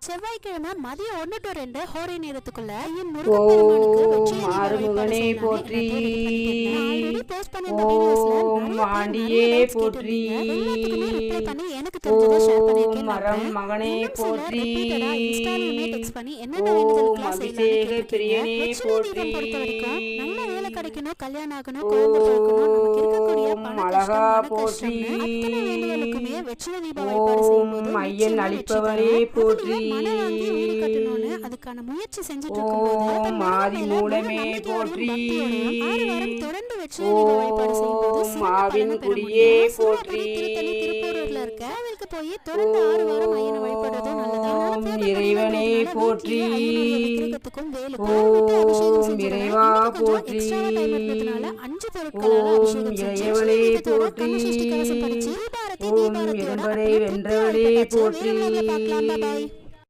செவ்வாய்க்கிழமை மதியம் 1 to 2 ஹோரை நேரத்துக்குள்ள ஐயன் முருகப்பெருமானுக்கு வெற்றிலை ஆறுமுகனே போற்றி, போஸ்ட் பண்ண இந்த வீடியோஸ்ல ஓம் ஆண்டியே போற்றி, ரிப்ளை பண்ணி எனக்கு தெரிஞ்சதை ஷேர் பண்ணிருக்கேன். மரம் மகனே போற்றி, இன்ஸ்டாலயுமே டெக்ஸ்ட் பண்ணி என்னென்ன வேண்டுதலுக்குலாம் அபிஷேக பிரியனே போற்றி, பொறுத்த வரைக்கும் நல்ல வேலை கிடைக்கணும், கல்யாணம் ஆகணும், குழந்தை பிறக்கணும், நமக்கு இருக்கக்கூடிய பண அழகா கஷ்டம், போற்றி, அத்தனை வேண்டுதலுக்குமே வெற்றிலை தீப வழிபாடு செய்யும்போது ஐயன் அளிப்பவனே போற்றி, மனம் வாங்கி வீடு கட்டணும்னு அதுக்கான முயற்சி செஞ்சுட்டு இருக்கும்போது ஆதி மூலமே போற்றி, 6 வாரம் தொடர்ந்து வெற்றிலை தீப வழிபாடு செய்யும்போது மாவின் குடியே போற்றி, திருப்பூர்ல இருக்க கோவிலுக்கு போய் தொடர்ந்து 6 வாரம் ஐயனை வழிபடுறது நல்லது. இறைவனே போற்றி, விக்கிரகத்துக்கும் வேலுக்கும் அபிஷேகம் இறைவா போற்றி, 5 பொருட்களால அபிஷேகம் இறைவனே போற்றி, கவசம் படிச்சு ஓம் இரண்டரை வென்றவனே போற்றி.